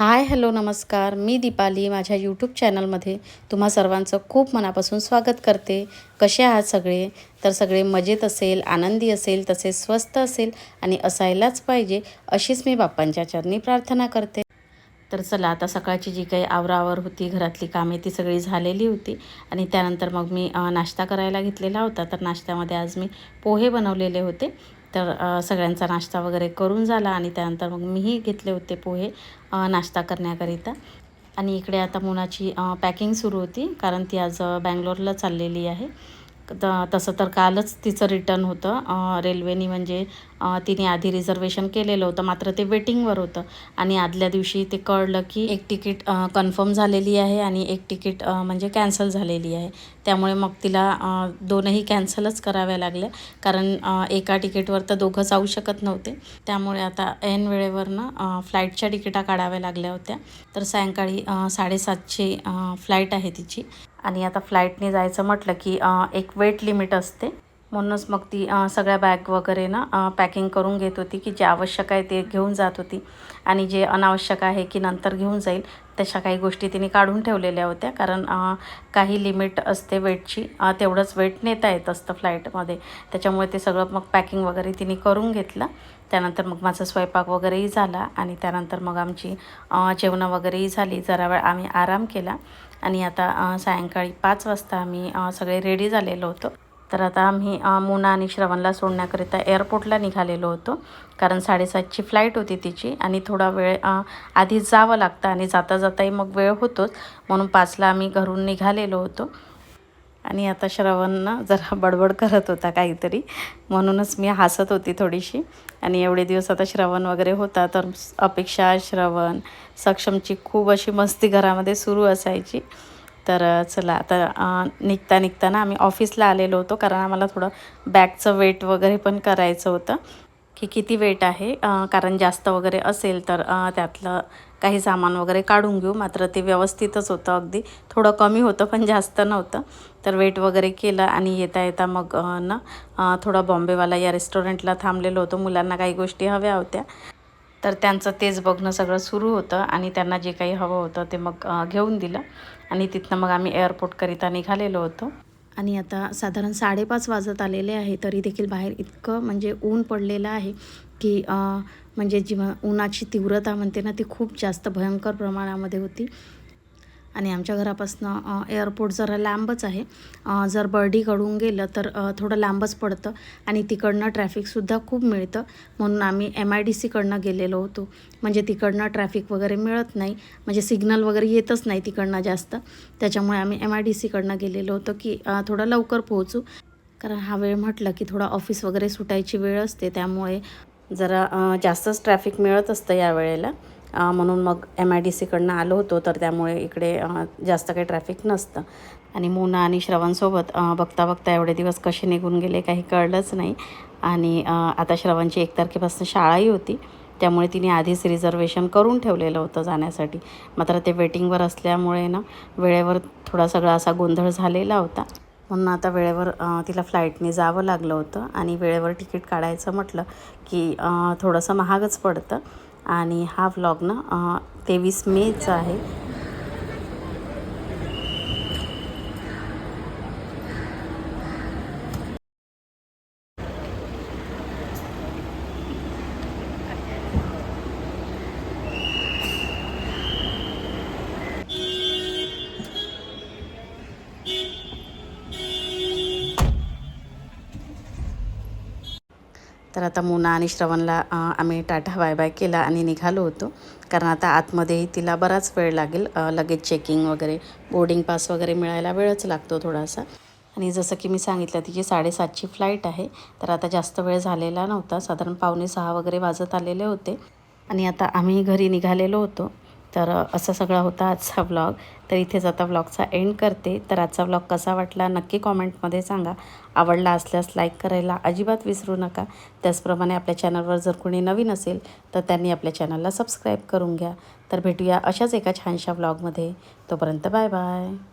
Hi hello नमस्कार, मी दीपाली माझ्या YouTube चॅनलमध्ये तुम्हा सर्वांचं खूप मनापासून स्वागत करते। कसे आहात सगळे? तर सगळे मजेत असेल, आनंदी असेल, तसेच स्वस्थ असेल आणि असायलाच पाहिजे अशीच मी बाप्पांच्या चरणी प्रार्थना करते। तर चला, आता सकाळची जी काही आवराआवर होती, घरातली कामे ती सगळी झालेली होती आणि त्यानंतर मग मी नाश्ता करायला घेतलेला होता। तर नाश्त्यामध्ये आज मी पोहे बनवलेले होते। तर सगळ्यांचा नाश्ता वगैरे करून झाला आणि त्यानंतर मग मीही घेतले होते पोहे नाश्ता करण्याकरिता। आणि इकडे आता मुलाची पॅकिंग सुरू होती, कारण ती आज बंगलोरला चाललेली आहे। तसं तर कालच तिचं रिटर्न होतं रेल्वेने, म्हणजे तिने आधी रिझर्वेशन केलेलं होतं, मात्र ते वेटिंगवर होतं आणि आदल्या दिवशी ते कळलं की एक तिकीट कन्फर्म झालेली आहे आणि एक तिकीट म्हणजे कॅन्सल झालेली आहे। त्यामुळे मग तिला दोनही कॅन्सलच कराव्या लागल्या, कारण एका तिकीटवर तर दोघं जाऊ शकत नव्हते। त्यामुळे आता ऐन वेळेवरनं फ्लाईटच्या तिकिटा काढाव्या लागल्या होत्या। तर सायंकाळी 7:30ची फ्लाईट आहे तिची आणि आता फ्लाईटने जायचं म्हटलं की एक वेट लिमिट असते, म्हणूनच मग ती सगळ्या बॅग वगैरे ना पॅकिंग करून घेत होती, की जे आवश्यक आहे ते घेऊन जात होती आणि जे अनावश्यक आहे की नंतर घेऊन जाईल तशा काही गोष्टी तिने काढून ठेवलेल्या होत्या। कारण काही लिमिट असते वेटची, तेवढंच वेट नेता येत असतं फ्लाईटमध्ये, त्याच्यामुळे ते सगळं मग पॅकिंग वगैरे तिने करून घेतलं। त्यानंतर मग माझा स्वयंपाक वगैरेही झाला आणि त्यानंतर मग आमची जेवणं वगैरेही झाली, जरा वेळ आम्ही आराम केला आणि आता सायंकाळी 5 वाजता आम्ही सगळे रेडी झालेलो होतो। तर आता आम्ही मोना आणि श्रवणला सोडण्याकरिता एअरपोर्टला निघालेलो होतो, कारण 7:30ची फ्लाईट होती तिची आणि थोडा वेळ आधी जावं लागतं आणि जाता जाताही मग वेळ होतोच, म्हणून 5ला आम्ही घरून निघालेलो होतो। आणि आता श्रवण जरा बडबड करत होता काहीतरी, म्हणूनच मी हसत होती थोडीशी। आणि एवढे दिवस आता श्रवण वगैरे होता, तर अपेक्षा, श्रवण, सक्षमची खूप अशी मस्ती घरामध्ये सुरू असायची। तर चला, आता निघताना आम्ही ऑफिसला आलेलो होतो, कारण आम्हाला थोडं बॅगचं वेट वगैरे पण करायचं होतं की किती वेट आहे, कारण जास्त वगैरे असेल तर त्यातलं काही सामान वगैरे काढून घेऊ। मात्र ते व्यवस्थितच होतं, अगदी थोडं कमी होतं पण जास्त नव्हतं। तर वेट वगैरे केलं आणि येता येता मग थोडं बॉम्बेवाला या रेस्टॉरंटला थांबलेलो होतो, मुलांना काही गोष्टी हव्या होत्या, तर त्यांचं तेच बघणं सगळं सुरू होतं आणि त्यांना जे काही हवं होतं ते मग घेऊन दिलं आणि तिथनं मग आम्ही एअरपोर्टकरिता निघालेलो होतो। आणि आता साधारण 5:30 वाजत आलेले आहे, तरी देखील बाहेर इतकं म्हणजे ऊन पडलेलं आहे की म्हणजे जी उन्हाची तीव्रता म्हणते ना, ती खूप जास्त भयंकर प्रमाणामध्ये होती। आणि आमच्या घरापासून एअरपोर्ट जरा लांबच आहे, जर बर्डीकडून गेलं तर थोडं लांबच पडतं आणि तिकडनं ट्रॅफिकसुद्धा खूप मिळतं, म्हणून आम्ही MIDCकडनं गेलेलो होतो। म्हणजे तिकडनं ट्रॅफिक वगैरे मिळत नाही, म्हणजे सिग्नल वगैरे येतच नाही तिकडनं जास्त, त्याच्यामुळे आम्ही MIDCकडनं गेलेलो होतो की थोडं लवकर पोहोचू। कारण हा वेळ म्हटलं की थोडा ऑफिस वगैरे सुटायची वेळ असते, त्यामुळे जरा जास्तच ट्रॅफिक मिळत असतं या वेळेला, म्हणून मग MIDCकडनं आलो होतो। तर त्यामुळे इकडे जास्त काही ट्रॅफिक नसतं। आणि मोना आणि श्रवणसोबत बघता बघता एवढे दिवस कसे निघून गेले काही कळलंच नाही। आणि आता श्रवणची 1 तारखेपासून शाळाही होती, त्यामुळे तिने आधीच रिझर्वेशन करून ठेवलेलं होतं जाण्यासाठी, मात्र ते वेटिंगवर असल्यामुळे ना वेळेवर थोडा सगळा असा गोंधळ झालेला होता, म्हणून आता वेळेवर तिला फ्लाईटने जावं लागलं होतं। आणि वेळेवर तिकीट काढायचं म्हटलं की थोडंसं महागच पडतं। आणि हा व्लॉग ना 23 मेचा आहे। तर आता मोना आणि श्रवणला आम्ही टाटा बाय बाय केला आणि निघालो होतो, कारण आता आतमध्येही तिला बराच वेळ लागेल, लगेच चेकिंग वगैरे, बोर्डिंग पास वगैरे मिळायला वेळच लागतो थोडासा। आणि जसं की मी सांगितलं तिची 7:30ची फ्लाईट आहे, तर आता जास्त वेळ झालेला नव्हता, साधारण 5:45 वगैरे वाजत आलेले होते आणि आता आम्ही घरी निघालेलो होतो। तर असं सगळा होता आजचा व्लॉग। तर इथेच आता व्लॉगचा एंड करते। तर आजचा व्लॉग कसा वाटला नक्की कॉमेंटमध्ये सांगा, आवडला असल्यास लाईक करायला अजिबात विसरू नका। त्याचप्रमाणे आपल्या चॅनलवर जर कोणी नवीन असेल तर त्यांनी आपल्या चॅनलला सबस्क्राईब करून घ्या। तर भेटूया अशाच एका छानशा व्लॉगमध्ये, तोपर्यंत बाय बाय।